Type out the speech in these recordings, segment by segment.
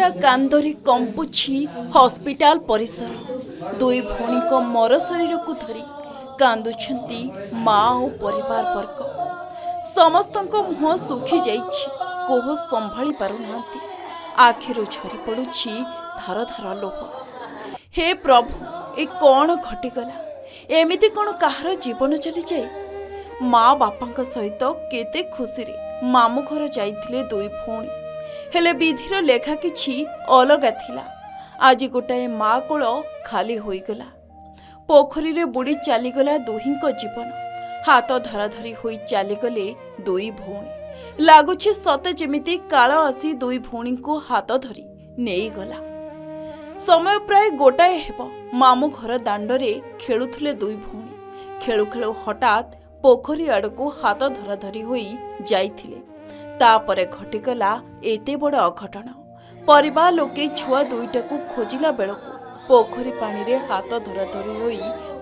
घंटा कांदरे कंपुछि हॉस्पिटल परिसर दुई भौणी मर शरीर को धरी कांदुछंती माँ और परिवार वर्ग समस्त मुह सुखी जाइछि कोह संभाली पारुनांती आखिरु झरी पड़ुछि धार धार लोह। हे प्रभु ए कौन घटीगला एमिति कौन कहार जीवन चली जाए। माँ बापा सहित केते खुशी रे मामू घर जाइथिले दुई भौणी हेले विधिर लेखा किछि अलगा थिला। आज गोटाए माँ कोल खाली होईगला पोखरी रे बुड़ी चलीगला दुहींक जीवन हाथ धराधरी होई चलीगले दुई भौणी लागुछि सते जेमिति काल आसी दुई भौणी को हाथ धरी नेई गला। समय प्राय गोटाए हेब मामू घर दांडरे खेलुथुले दुई भौणी खेलु खेलु हठात पोखरी आड़को हाथ धराधरी होई जाइथिले तापरे घटीगला एते बड़ अघटन। परिवार लोके छुआ दुईटा को खोजिला बेलको पोखरी पानी रे हाथ धराधरी होई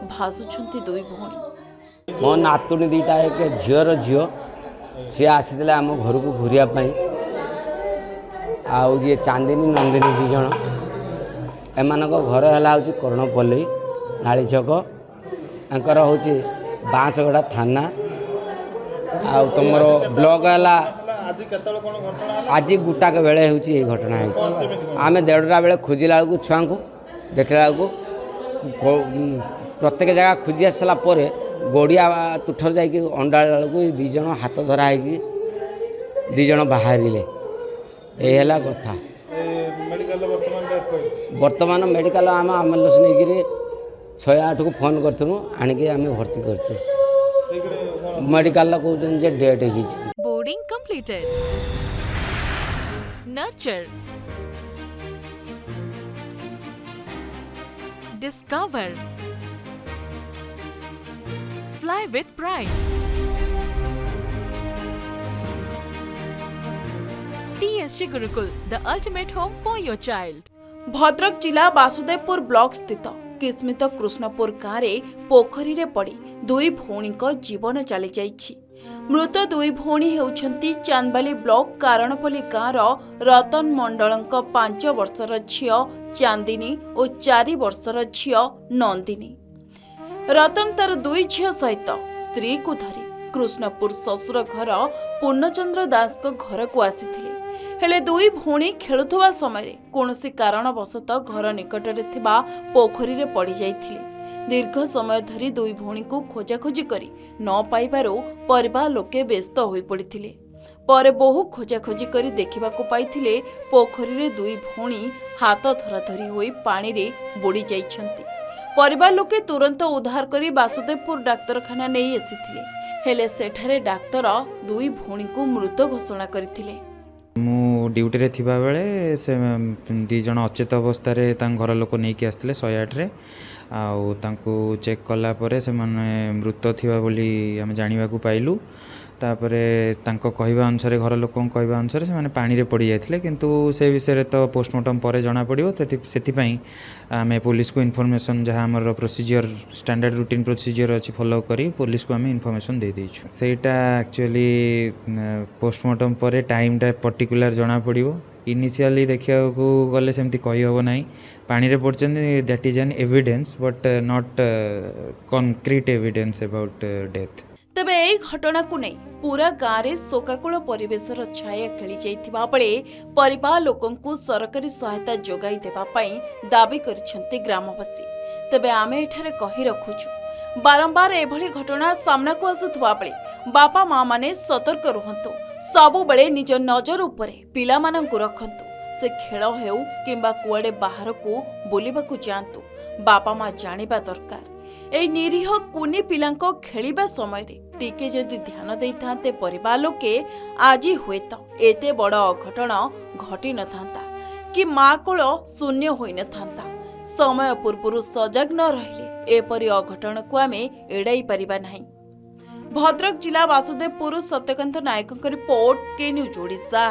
भासुछंती दुई भौणी। मो नातुणी दीटा एक झीर झील सी आसी आम घर को घूरिया आउ ये चांदिनी नंदिनी दिज एम घर है कर्णपल्ली नाली छक आंकर हूँ बांसगड़ा थाना आ तुमर ब्लॉक है आज गुटाक बेले हूँ घटना आम 1:30 बेले खोजिला बेलू छुआ को देखला बेलू प्रत्येक जगह खोजी आसला गोड़िया तुठर जा अंडा बेलू दीज हाथ धरा है दीज बाहर यह कथा। बर्तमान मेडिकल आम एम्बुलेंस नहीं 108 को फोन करूँ आणिक आम भर्ती कर मेडिकल कहते डेट हो। Boarding completed nurture discover fly with pride TSG Gurukul the ultimate home for your child. Bhadrak जिला वासुदेवपुर ब्लॉक स्थित किस्मित कृष्णपुर गाँव में पोखरी रे पड़ी दुई भौणी जीवन चली जाइछि। मृत दुई भौणी हेउछंती चांदबाली ब्लॉक कारणपल्ली गाँवर रतन मंडलंक 5 वर्षर झियो चांदिनी और 4 वर्षर झियो नंदिनी। रतन तार दुई झियो सहित स्त्री को धरी कृष्णपुर ससुर घर पूर्णचंद्र दास को घर को आसीथिले हेले दुई भौणी खेलुथवा समय कौनसी कारणवशत घर निकटरे थिबा पोखरी रे पड़ी जाइथिले। दीर्घ समय धरी दुई भौणी को खोजाखोजी करी न पाइबारु परिवार लोके व्यस्त होई पड़िथिले। परे बहु खोजाखोजी करी देखिबाकू पाइथिले पोखरी रे दुई भौणी हाथ धराधरी होई पानी रे बुड़ी जाइछंती। परिवार लोके तुरंत उद्धार करी वासुदेवपुर डाक्तरखाना नहीं आसीथिले हेले सेठारे डाक्तर दुई भौणी को मृत घोषणा करथिले। मु ड्यूटी रे थिबा बेले से दी जण अचेत अवस्था रे घर लोक नहीं कि आसते 108 रे आउ तांको चेक कला परे से माने मृत थिबा बोली हम जानिबा को पाइलु। तापरे तांको कहवा अनुसार घर लोक कहवा अनुसार से माने पानी रे पड़ी जाइथिले किंतु से विषय तो पोस्टमार्टम परे जना पड़िबो सेति पई आमे पुलिस को इन्फॉर्मेशन जहाँ हमर प्रोसीजर स्टैंडर्ड रूटीन प्रोसीजर अच्छी फॉलो करी पुलिस को आमे इन्फॉर्मेशन दे देइछु। सेटा एक्चुअली पोस्टमार्टम परे टाइमटा पर्टिकुलर जना पड़िबो। इनिशियली देखिया को गले सेमती कहि होबो नाही पानी रे पड़छन that is an evidence but not concrete evidence about death. तेबे एई घटना को नहीं पूरा गाँव में शोकाकुल परिवेशर छाया खेली जाइथिबा बेले परिवार लोकंकु सरकारी सहायता जोगाई देबा पई दाबी करिसेंती ग्रामवासी। तेबे आमे एठारे कहि रखुछु बारंबार एभली घटना सामना को आसुथबा बेले बापा माँ माने सतर्क रुहंतु सबु बेले निज नजर उपरे पिला मानंकु रखंतु से खेल हेउ किंबा कुआडे बाहर को बुलिबाकु जांतु बापा माँ जानिबा दरकार। एई निरीह कुनी पिलांको खेलिबा समय रे टिके जदि ध्यान देइथांते परिवार लोके आजी हुए तो एते बड़ अघटन घटी न थांता कि माँ कोल शून्य होई न थांता। समय पूर्वरु सजग न रहिले एपरि अघटन को आमे एड़ाई परिबा नाही। भद्रक जिला वासुदेवपुर सत्यकांत नायकଙ୍କ रिपोर्ट के न्यूज ओडिशा।